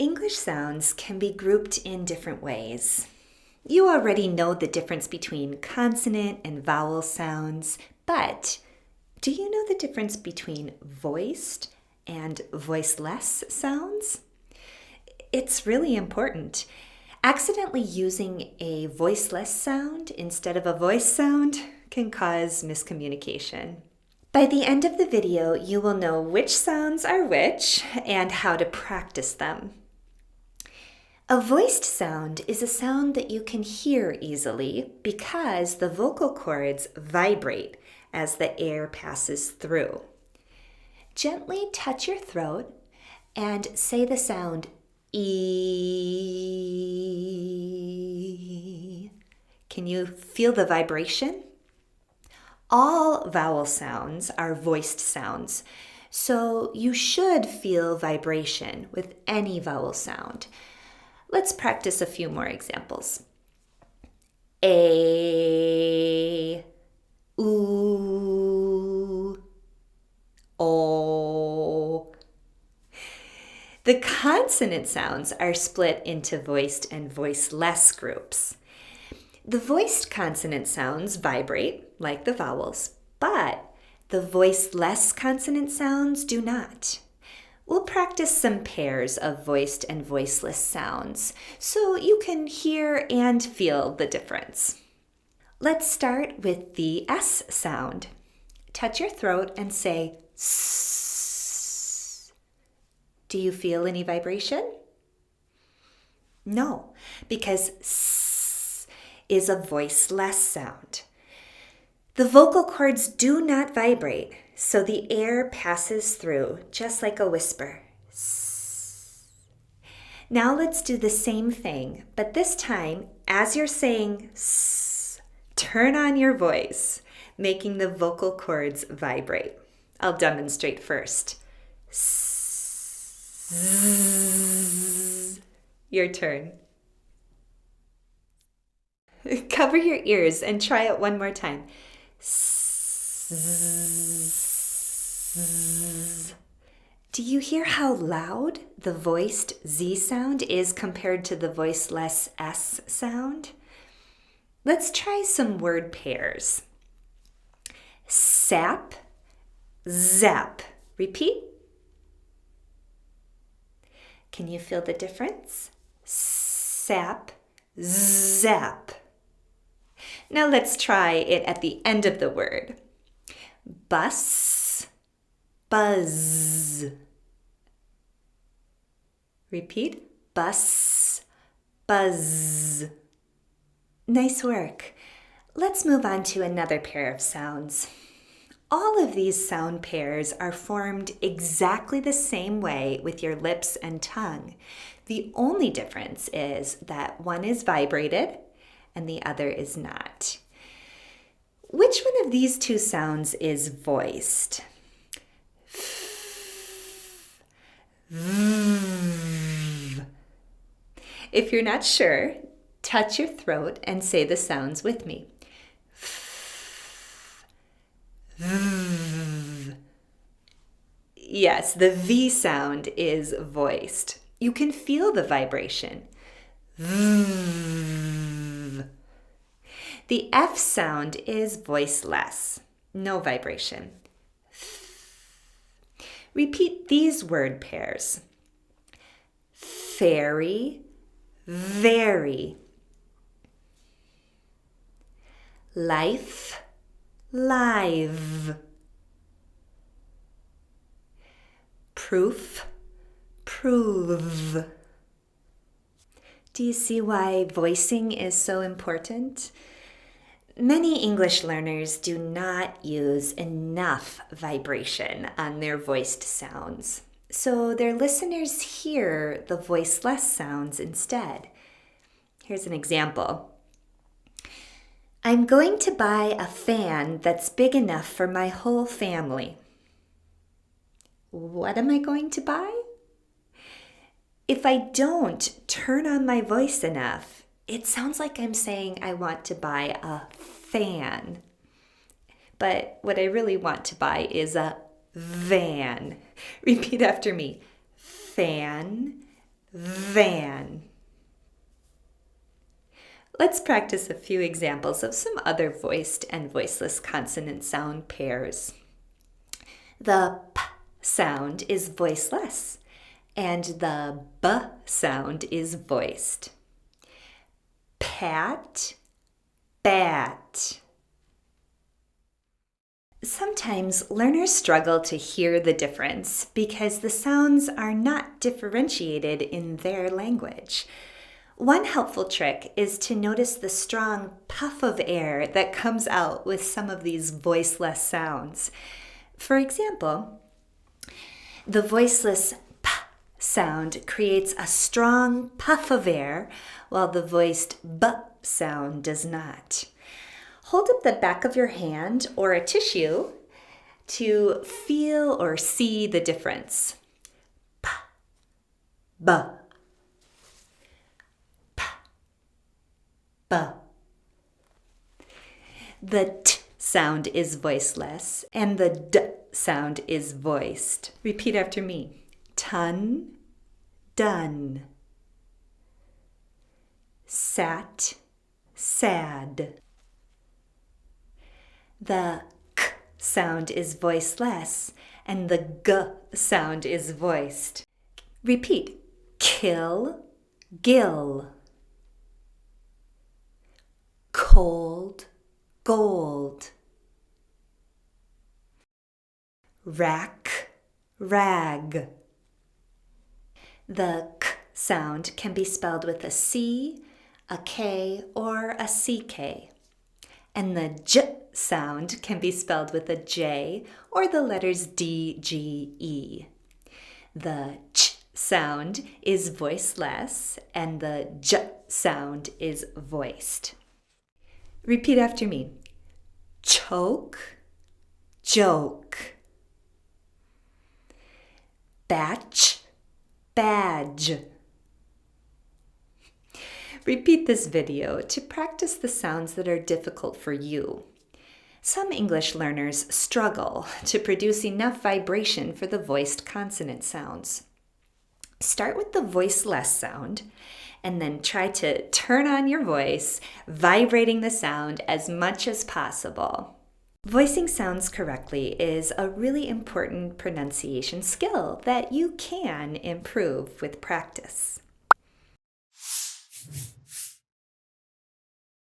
English sounds can be grouped in different ways. You already know the difference between consonant and vowel sounds, but do you know the difference between voiced and voiceless sounds? It's really important. Accidentally using a voiceless sound instead of a voice sound can cause miscommunication. By the end of the video, you will know which sounds are which and how to practice them. A voiced sound is a sound that you can hear easily because the vocal cords vibrate as the air passes through. Gently touch your throat and say the sound E. Can you feel the vibration? All vowel sounds are voiced sounds, so you should feel vibration with any vowel sound. Let's practice a few more examples. A, oo, o. The consonant sounds are split into voiced and voiceless groups. The voiced consonant sounds vibrate, like the vowels, but the voiceless consonant sounds do not. We'll practice some pairs of voiced and voiceless sounds so you can hear and feel the difference. Let's start with the S sound. Touch your throat and say S. Do you feel any vibration? No, because S is a voiceless sound. The vocal cords do not vibrate, so the air passes through just like a whisper. Now let's do the same thing, but this time, as you're saying S, turn on your voice, making the vocal cords vibrate. I'll demonstrate first. S. Your turn. Cover your ears and try it one more time. Do you hear how loud the voiced Z sound is compared to the voiceless S sound? Let's try some word pairs. Sap, zap. Repeat. Can you feel the difference? Sap, zap. Now let's try it at the end of the word. Bus, buzz. Repeat. Bus, buzz. Nice work. Let's move on to another pair of sounds. All of these sound pairs are formed exactly the same way with your lips and tongue. The only difference is that one is vibrated and the other is not. Which one of these two sounds is voiced? If you're not sure, touch your throat and say the sounds with me. Yes, the V sound is voiced. You can feel the vibration. The F sound is voiceless, no vibration. Repeat these word pairs. Fairy, very. Life, live. Proof, prove. Do you see why voicing is so important? Many English learners do not use enough vibration on their voiced sounds, so their listeners hear the voiceless sounds instead. Here's an example. I'm going to buy a fan that's big enough for my whole family. What am I going to buy? If I don't turn on my voice enough, it sounds like I'm saying I want to buy a fan. But what I really want to buy is a van. Repeat after me. Fan, van. Let's practice a few examples of some other voiced and voiceless consonant sound pairs. The P sound is voiceless, and the B sound is voiced. Pat, bat. Sometimes learners struggle to hear the difference because the sounds are not differentiated in their language. One helpful trick is to notice the strong puff of air that comes out with some of these voiceless sounds. For example, the voiceless P sound creates a strong puff of air, while the voiced B sound does not. Hold up the back of your hand or a tissue to feel or see the difference. P, B. B. The T sound is voiceless and the D sound is voiced. Repeat after me. Ton, done. Sat, sad. The K sound is voiceless and the G sound is voiced. Repeat. Kill, gill. Cold, gold. Rack, rag. The K sound can be spelled with a C, a K, or a CK. And the J sound can be spelled with a J or the letters D, G, E. The Ch sound is voiceless and the J sound is voiced. Repeat after me. Choke, joke. Batch, badge. Repeat this video to practice the sounds that are difficult for you. Some English learners struggle to produce enough vibration for the voiced consonant sounds. Start with the voiceless sound and then try to turn on your voice, vibrating the sound as much as possible. Voicing sounds correctly is a really important pronunciation skill that you can improve with practice.